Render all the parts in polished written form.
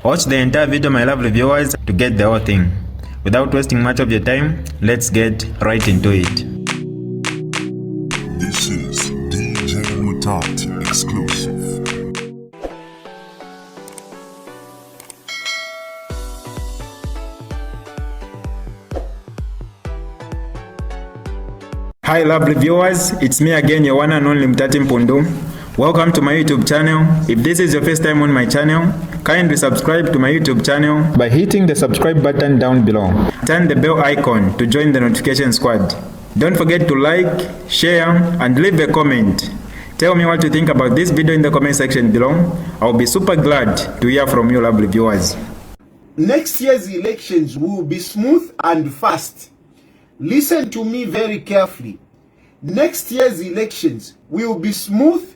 Watch the entire video, my lovely viewers, to get the whole thing. Without wasting much of your time, let's get right into it. This is DJ Mutati exclusive. Hi lovely viewers, it's me again, your one and only Mutati Mpundu. Welcome to my YouTube channel. If this is your first time on my channel, kindly subscribe to my YouTube channel by hitting the subscribe button down below. Turn the bell icon to join the notification squad. Don't forget to like, share, and leave a comment. Tell me what you think about this video in the comment section below. I'll be super glad to hear from you lovely viewers. Next year's elections will be smooth and fast. Listen to me very carefully. Next year's elections will be smooth,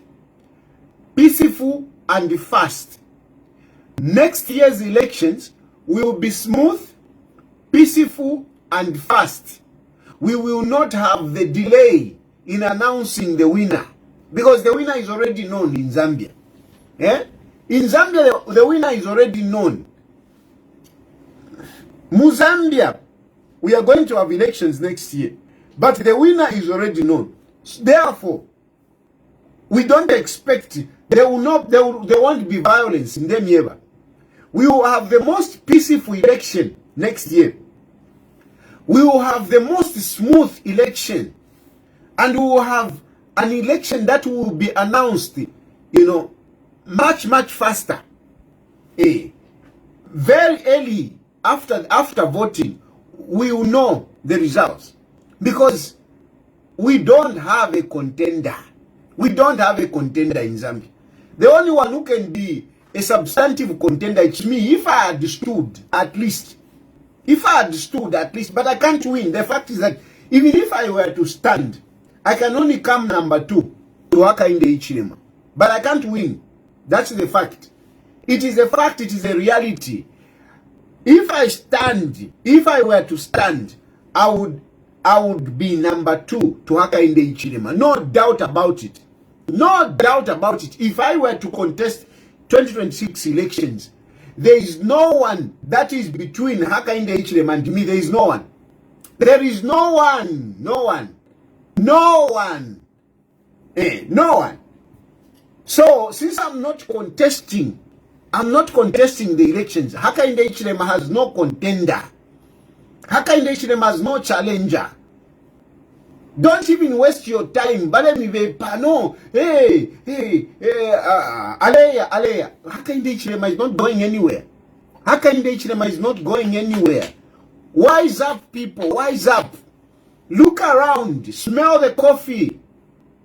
peaceful, and fast. Next year's elections will be smooth, peaceful, and fast. We will not have the delay in announcing the winner, because the winner is already known in Zambia. In Zambia, the winner is already known. Zambia, we are going to have elections next year, but the winner is already known. Therefore, we don't expect there won't be violence in them ever. We will have the most peaceful election next year. We will have the most smooth election, and we will have an election that will be announced, much faster. Very early after voting, we will know the results, because we don't have a contender. We don't have a contender in Zambia. The only one who can be a substantive contender, it's me, if I had stood at least. But I can't win. The fact is that even if I were to stand, I can only come number 2 to Hakainde Hichilema. But I can't win. That's the fact. It is a fact, it is a reality. If I were to stand, I would be number 2 to Hakainde Hichilema. No doubt about it. No doubt about it. If I were to contest 2026 elections, there is no one that is between Hakainde Hichilema and me. There is no one. There is no one. No one. No one. No one. So, since I'm not contesting the elections, Hakainde Hichilema has no contender. Hakainde Hichilema has no challenger. Don't even waste your time. No. Aleya. Hakainde Hichilema is not going anywhere. Hakainde Hichilema is not going anywhere. Wise up, people. Wise up. Look around. Smell the coffee.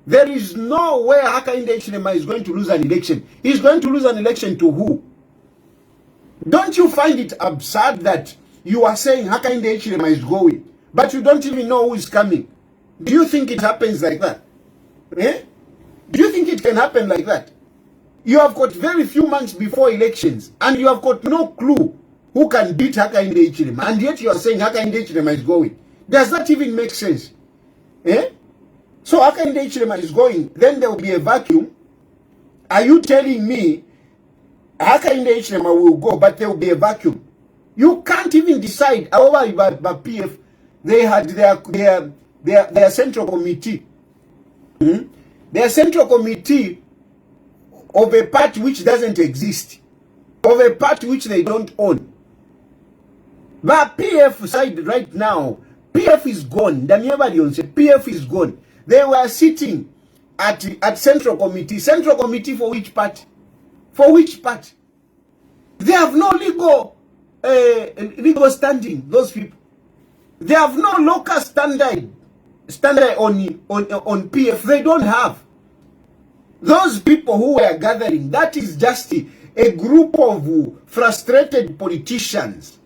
There is no way Hakainde Hichilema is going to lose an election. He's going to lose an election to who? Don't you find it absurd that you are saying Hakainde Hichilema is going, but you don't even know who is coming? Do you think it happens like that? Do you think it can happen like that? You have got very few months before elections, and you have got no clue who can beat Hakainde Hichilema, and yet you are saying Hakainde Hichilema is going. Does that even make sense? So Hakainde Hichilema is going, then there will be a vacuum. Are you telling me Hakainde Hichilema will go, but there will be a vacuum? You can't even decide. However, by PF, they had their central committee. Their central committee of a party which doesn't exist, of a party which they don't own. But PF side right now, PF is gone. PF is gone. They were sitting at central committee. Central committee for which party? For which party? They have no legal standing, those people. They have no local standard on PF. They don't have. Those people who were gathering, that is just a group of frustrated politicians.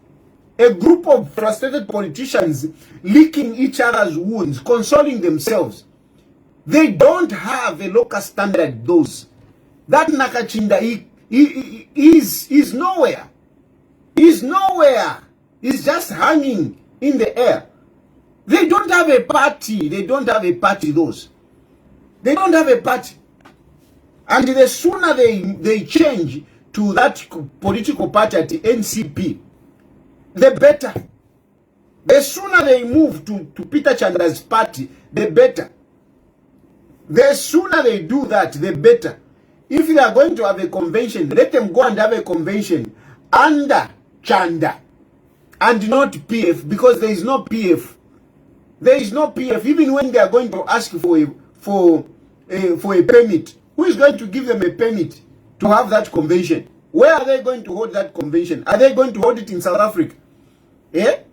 A group of frustrated politicians licking each other's wounds, consoling themselves. They don't have a local standard, those. That Nakachinda is nowhere. He's nowhere. He's just hanging in the air. They don't have a party. They don't have a party, those. They don't have a party. And the sooner they change to that political party at the NCP, the better. The sooner they move to Peter Chanda's party, the better. The sooner they do that, the better. If they are going to have a convention, let them go and have a convention under Chanda and not PF, because there is no PF. There is no PF. Even when they are going to ask for a permit, who is going to give them a permit to have that convention? Where are they going to hold that convention? Are they going to hold it in South Africa? Eh?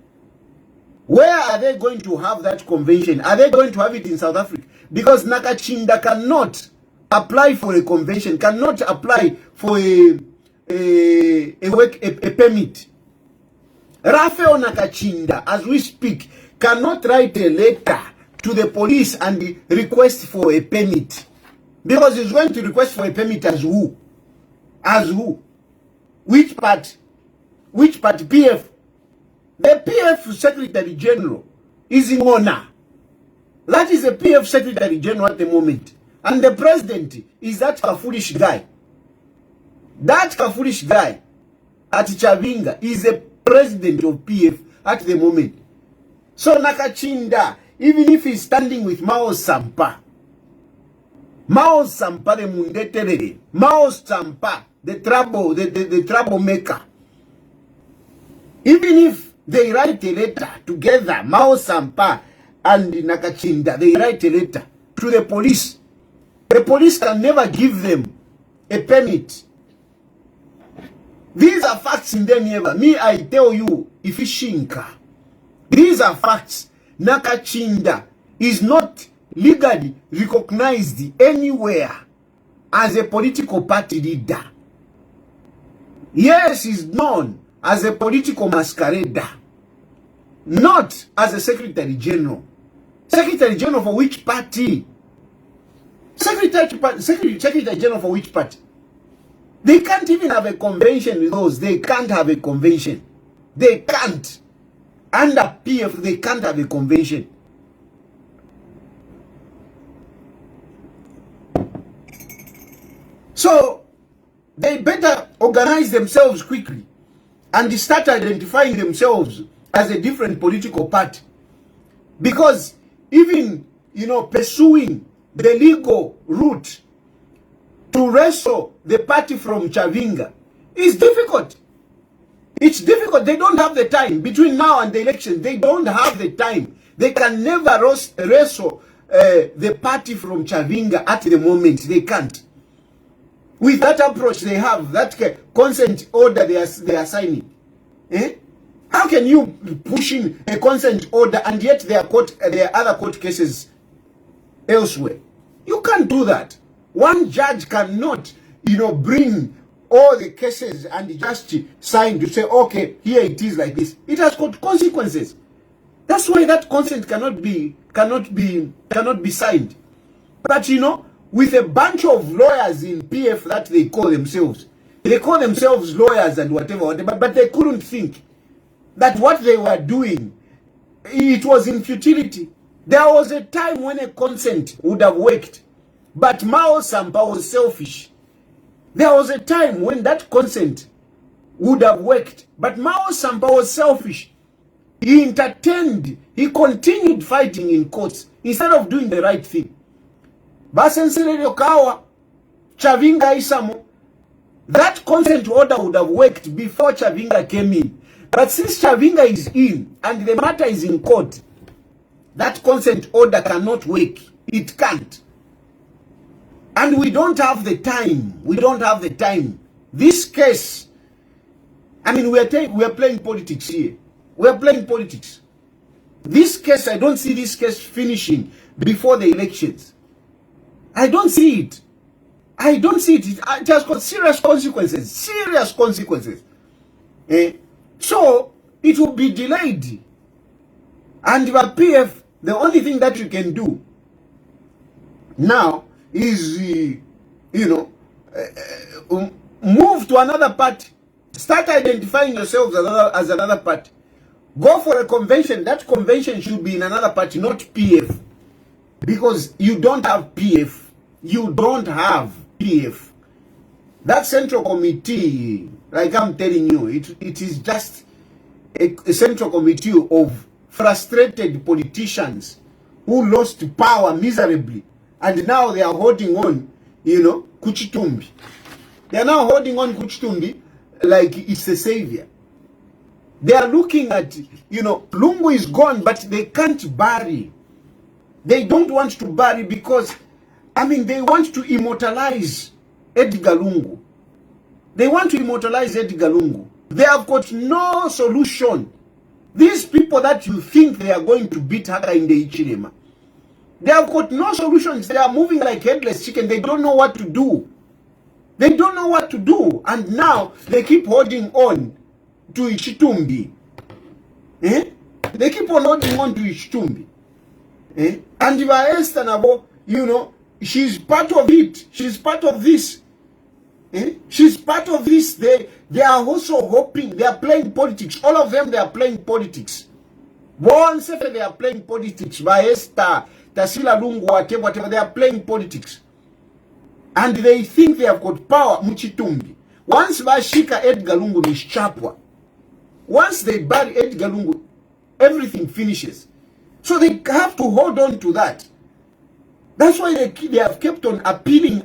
Where are they going to have that convention? Are they going to have it in South Africa? Because Nakachinda cannot apply for a convention, cannot apply for a permit. Raphael Nakachinda, as we speak, cannot write a letter to the police and request for a permit. Because he's going to request for a permit as who? As who? Which part? Which part? PF. The PF Secretary General is in honor. That is the PF Secretary General at the moment. And the president is that foolish guy. That foolish guy at Chavinga is the president of PF at the moment. So Nakachinda, even if he's standing with Mao Sampa the Mundeterere, Mao Sampa, the troublemaker, even if they write a letter together, Mao Sampa and Nakachinda, they write a letter to the police. The police can never give them a permit. These are facts in them ever. Me, I tell you, if it's Shinka. These are facts. Nakachinda is not legally recognized anywhere as a political party leader. Yes, he's known as a political masquerader, not as a Secretary General. Secretary General for which party? Secretary General for which party? They can't even have a convention with those. They can't have a convention. They can't. Under PF, they can't have a convention. So, they better organize themselves quickly and start identifying themselves as a different political party. Because even, pursuing the legal route to wrestle the party from Chavinga is difficult. It's difficult. They don't have the time. Between now and the election, they don't have the time. They can never wrestle the party from Chavinga at the moment. They can't. With that approach they have, that consent order they are signing. How can you pushing a consent order and yet there are other court cases elsewhere? You can't do that. One judge cannot, bring all the cases and just sign to say, okay, here it is like this. It has got consequences. That's why that consent cannot be signed. But with a bunch of lawyers in PF that they call themselves lawyers and whatever, but they couldn't think that what they were doing, it was in futility. There was a time when a consent would have worked, but Mao Sampa was selfish. There was a time when that consent would have worked, but Mao Sampa was selfish. He entertained, he continued fighting in courts instead of doing the right thing. Basenselele Kawa, Chavinga Isamo, that consent order would have worked before Chavinga came in. But since Chavinga is in and the matter is in court, that consent order cannot work. It can't. And we don't have the time. We don't have the time. This case, we are playing politics here. We are playing politics. This case, I don't see this case finishing before the elections. I don't see it. I don't see it. It has got serious consequences. Serious consequences. So, it will be delayed. And the PF, the only thing that you can do now is, move to another party. Start identifying yourselves as another party. Go for a convention. That convention should be in another party, not PF. Because you don't have PF. You don't have PF. That central committee, like I'm telling you, it is just a central committee of frustrated politicians who lost power miserably, and now they are holding on, Kuchitumbi. They are now holding on Kuchitumbi like it's a savior. They are looking at, Lungu is gone, but they can't bury. They don't want to bury because, they want to immortalize Edgar Lungu. They want to immortalize Edgar Lungu. They have got no solution. These people that you think they are going to beat Hakainde Hichilema, they have got no solutions. They are moving like headless chicken. They don't know what to do. They don't know what to do. And now they keep holding on to Ichitumbi. They keep on holding on to Ichitumbi. And Esther Lungu, she's part of it. She's part of this. She's part of this. They are also hoping. They are playing politics. All of them, they are playing politics. Once they are playing politics. By Esther, Tasila Lungu, whatever, they are playing politics. And they think they have got power, Muchitumbi. Once Bashika Edgar Lungu Mishchapwa, once they bury Edgar Lungu, everything finishes. So they have to hold on to that. That's why they have kept on appealing.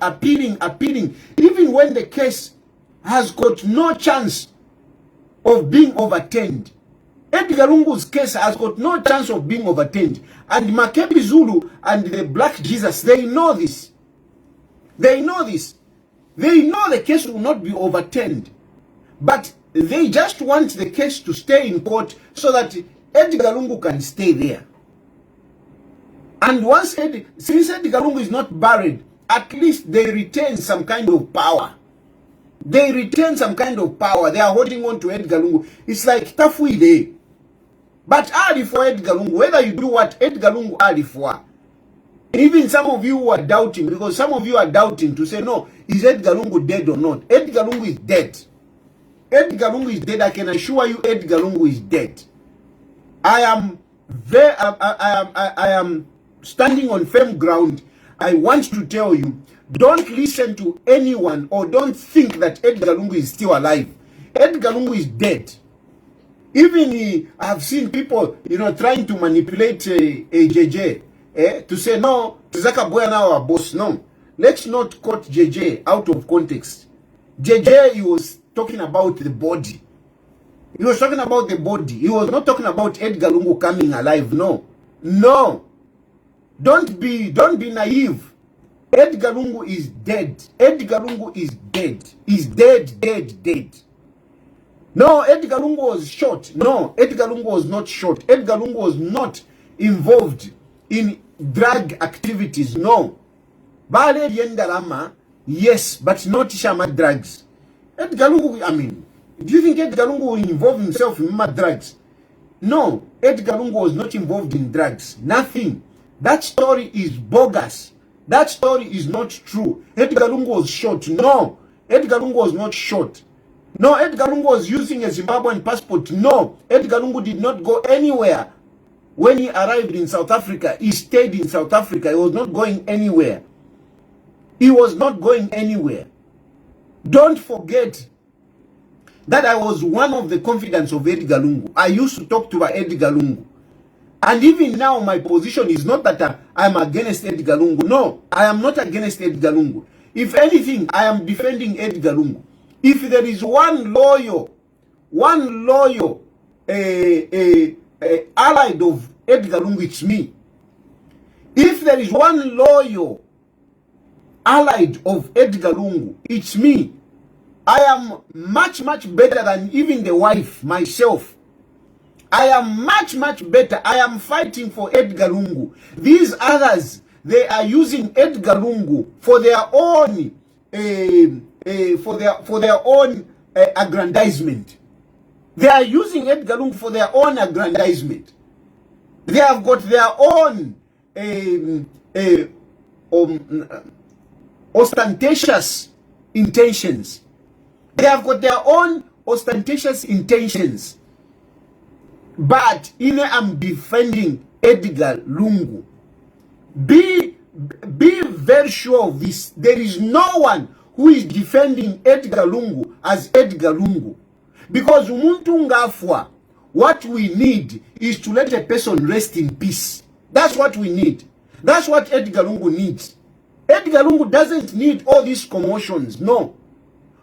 Even when the case has got no chance of being overturned. Edgar Lungu's case has got no chance of being overturned. And Makebi Zulu and the Black Jesus, they know this. They know this. They know the case will not be overturned. But they just want the case to stay in court so that Edgar Lungu can stay there. And since Edgar Lungu is not buried, at least they retain some kind of power. They retain some kind of power. They are holding on to Edgar Lungu. It's like Tafuide. But Ali for Edgar Lungu, whether you do what Edgar Lungu Ali for. Even some of you are doubting, because some of you are doubting to say, no, is Edgar Lungu dead or not? Edgar Lungu is dead. Edgar Lungu is dead. I can assure you Edgar Lungu is dead. I am standing on firm ground. I want to tell you, don't listen to anyone or don't think that Edgar Lungu is still alive. Edgar Lungu is dead. Even I have seen people, trying to manipulate a JJ to say, no, Tizaka Boya now our boss. No, let's not quote JJ out of context. JJ, he was talking about the body. He was talking about the body. He was not talking about Edgar Lungu coming alive. No. No. Don't be naive. Edgar Lungu is dead. Edgar Lungu is dead. He's dead. No, Edgar Lungu was shot. No, Edgar Lungu was not shot. Edgar Lungu was not involved in drug activities. No. Bale Yendarama, yes, but not Shama drugs. Edgar Lungu, do you think Edgar Lungu will involve himself in mad drugs? No, Edgar Lungu was not involved in drugs. Nothing. That story is bogus. That story is not true. Edgar Lungu was shot. No, Edgar Lungu was not shot. No, Edgar Lungu was using a Zimbabwean passport. No, Edgar Lungu did not go anywhere. When he arrived in South Africa, he stayed in South Africa. He was not going anywhere. He was not going anywhere. Don't forget that I was one of the confidants of Edgar Lungu. I used to talk to Edgar Lungu. And even now, my position is not that I'm against Edgar Lungu. No, I am not against Edgar Lungu. If anything, I am defending Edgar Lungu. If there is one loyal allied of Edgar Lungu, it's me. If there is one loyal allied of Edgar Lungu, it's me. I am much better than even the wife, myself. I am much better. I am fighting for Edgar Lungu. These others, they are using Edgar Lungu for their own aggrandizement. They are using Edgar Lungu for their own aggrandizement. They have got their own ostentatious intentions. They have got their own ostentatious intentions. But I'm defending Edgar Lungu. Be very sure of this. There is no one who is defending Edgar Lungu as Edgar Lungu. Because umuntu ngafwa, what we need is to let a person rest in peace. That's what we need. That's what Edgar Lungu needs. Edgar Lungu doesn't need all these commotions. No.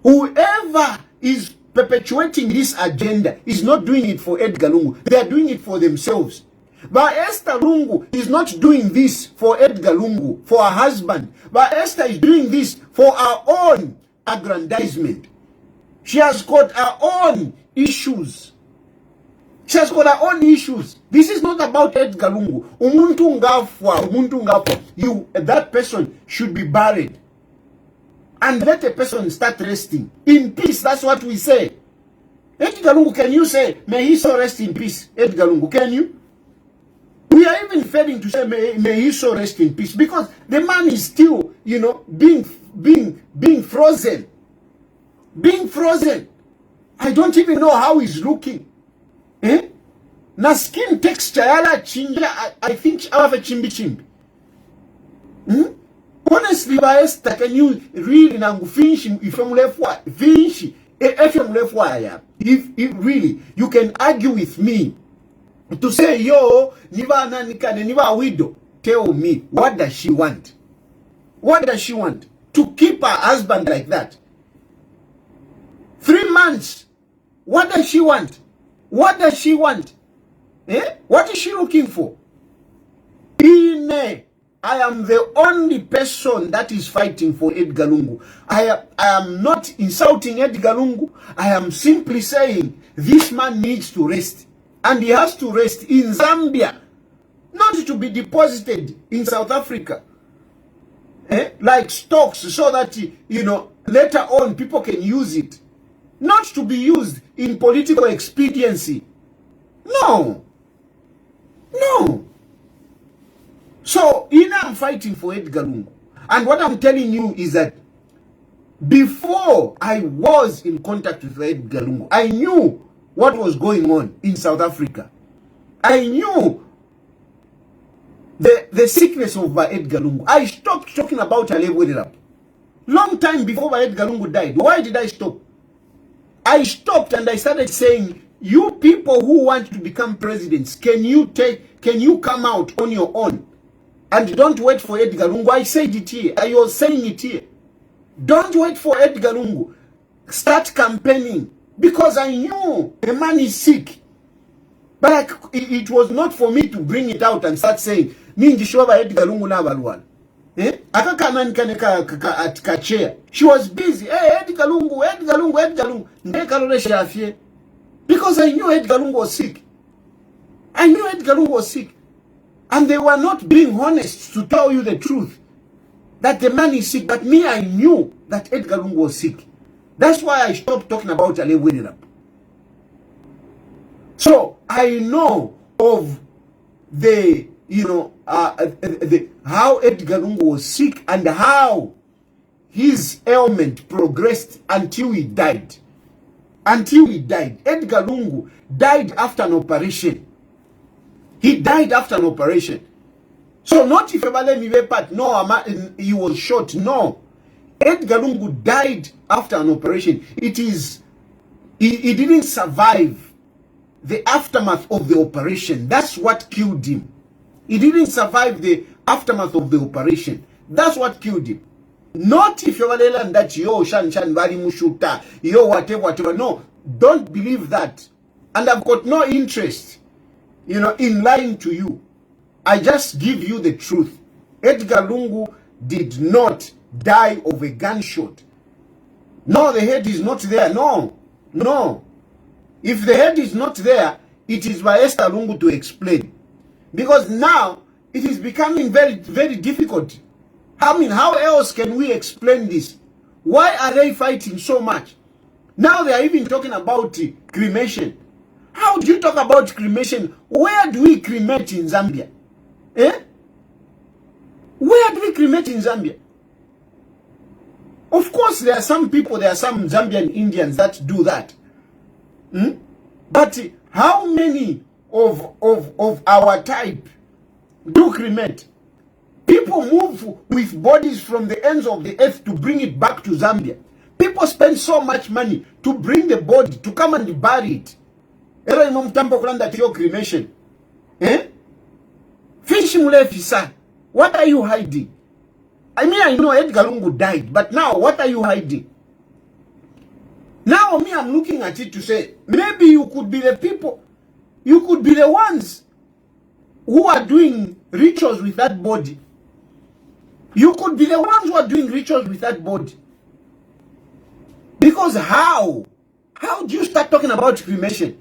Whoever is perpetuating this agenda is not doing it for Edgar Lungu. They are doing it for themselves. But Esther Lungu is not doing this for Edgar Lungu, for her husband. But Esther is doing this for her own aggrandizement. She has got her own issues. She has got her own issues. This is not about Edgar Lungu. Umuntu ngafwa. That person should be buried. And let a person start resting in peace. That's what we say. Edgar Lungu, can you say, may he so rest in peace? Edgar Lungu, can you? We are even failing to say, may he so rest in peace, because the man is still, being frozen. Being frozen. I don't even know how he's looking. Na skin texture yala chinja, I think have a chimbi. Honestly, by Esther, can you really nangu finish if I'm left why? Finish if I'm left why? If really you can argue with me to say yo niva nanikane niva widow, tell me what does she want? What does she want? To keep her husband like that? 3 months. What does she want? What does she want? What is she looking for? I am the only person that is fighting for Edgar Lungu. I am not insulting Edgar Lungu. I am simply saying this man needs to rest. And he has to rest in Zambia. Not to be deposited in South Africa. Like stocks, so that, later on people can use it. Not to be used in political expediency. No. No. So, I'm fighting for Edgar Lungu. And what I'm telling you is that before I was in contact with Edgar Lungu, I knew what was going on in South Africa. I knew the sickness of Edgar Lungu. I stopped talking about Alewerera long time before Edgar Lungu died. Why did I stop? I stopped and I started saying, you people who want to become presidents, can you come out on your own? And don't wait for Edgar Lungu. I said it here. I was saying it here. Don't wait for Edgar Lungu. Start campaigning. Because I knew the man is sick. But it was not for me to bring it out and start saying, Edgar Lungu na balwala. She was busy. Hey, Edgar Lungu. Because I knew Edgar Lungu was sick. I knew Edgar Lungu was sick. And they were not being honest to tell you the truth. That the man is sick. But me, I knew that Edgar Lungu was sick. That's why I stopped talking about Alewerera. So, I know of the, how Edgar Lungu was sick and how his ailment progressed until he died. Until he died. Edgar Lungu died after an operation. He died after an operation. So not if he was shot. No. Edgar Lungu died after an operation. He didn't survive the aftermath of the operation. That's what killed him. He didn't survive the aftermath of the operation. That's what killed him. Not if you're that yo shan bari mushuta, yo whatever. No, don't believe that. And I've got no interest, in lying to you. I just give you the truth. Edgar Lungu did not die of a gunshot. No, the head is not there. No. If the head is not there, it is by Esther Lungu to explain. Because now, it is becoming very, very difficult. How else can we explain this? Why are they fighting so much? Now they are even talking about cremation. How do you talk about cremation? Where do we cremate in Zambia? Where do we cremate in Zambia? Of course, there are some Zambian Indians that do that. But how many of our type do cremate? People move with bodies from the ends of the earth to bring it back to Zambia. People spend so much money to bring the body, to come and bury it. Cremation. Fish Mulefisa, what are you hiding? I mean, I know Edgar Lungu died, but now what are you hiding? Now I'm looking at it to say, maybe you could be the people, you could be the ones who are doing rituals with that body. You could be the ones who are doing rituals with that body. Because how? How do you start talking about cremation?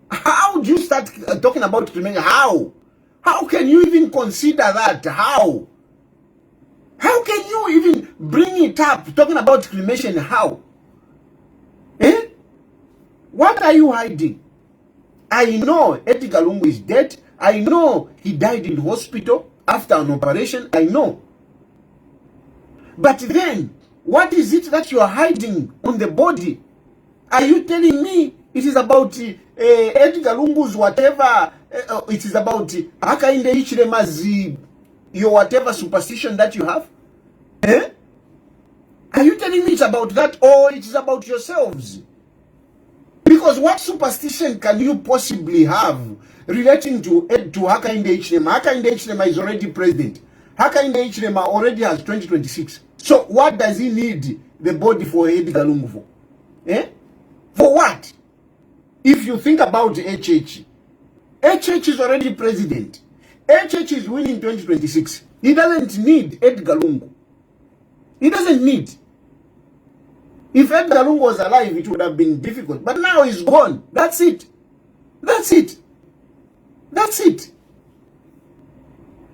How do you start talking about cremation? How? How can you even consider that? How? How can you even bring it up, talking about cremation? How? What are you hiding? I know Edgar Lungu is dead. I know he died in hospital after an operation. I know. But then, what is it that you are hiding on the body? Are you telling me it is about Edgar Lungu's whatever? It is about Hakainde Hichilema's your whatever superstition that you have? Are you telling me it's about that, or it is about yourselves? Because what superstition can you possibly have relating to Hakainde Hichilema? Hakainde Hichilema is already president. Hakainde Hichilema already has 2026. So what does he need the body for Edgar Lungu for? For what? If you think about HH is already president. HH is winning 2026. He doesn't need Edgar Lungu. He doesn't need. If Edgar Lungu was alive, it would have been difficult. But now he's gone. That's it. That's it. That's it.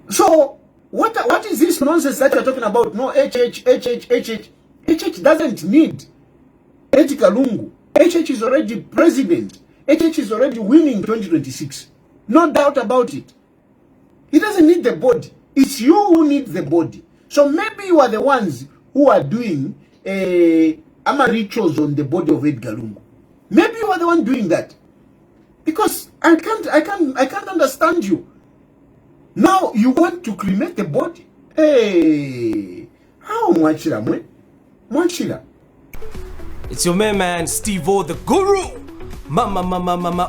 So, what is this nonsense that you're talking about? No, HH doesn't need Edgar Lungu. HH is already president. HH is already winning 2026. No doubt about it. He doesn't need the body. It's you who need the body. So maybe you are the ones who are doing rituals on the body of Edgar Lungu. Maybe you are the one doing that. Because I can't understand you. Now you want to cremate the body. Hey, how Mwachira, Mwachira? It's your man Steve-O the Guru. Mama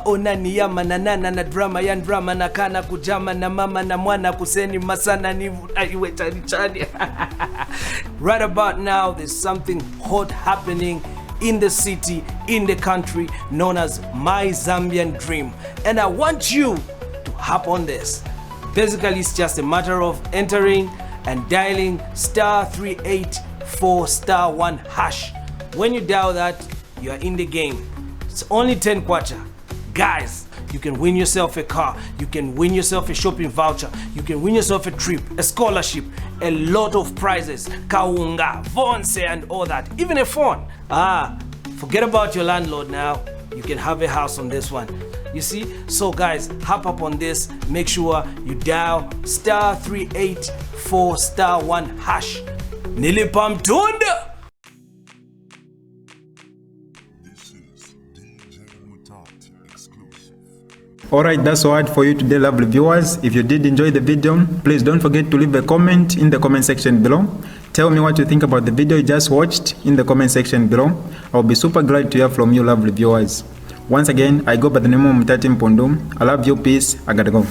onani yama na nana na drama yan drama na kana kujama na mama na mwana kuseni masana ni aiwe chani. Right about now, there's something hot happening in the city, in the country, known as My Zambian Dream. And I want you to hop on this. Basically, it's just a matter of entering and dialing *384*1#. When you dial that, you are in the game. It's only 10 kwacha. Guys, you can win yourself a car, you can win yourself a shopping voucher, you can win yourself a trip, a scholarship, a lot of prizes, kaunga, vonse and all that, even a phone. Forget about your landlord now. You can have a house on this one. You see? So guys, hop up on this. Make sure you dial *384*1#. Nilipa Mpundu. Alright, that's all for you today, lovely viewers. If you did enjoy the video, please don't forget to leave a comment in the comment section below. Tell me what you think about the video you just watched in the comment section below. I'll be super glad to hear from you, lovely viewers. Once again, I go by the name of Mutati Mpundu. I love you, peace, I gotta go.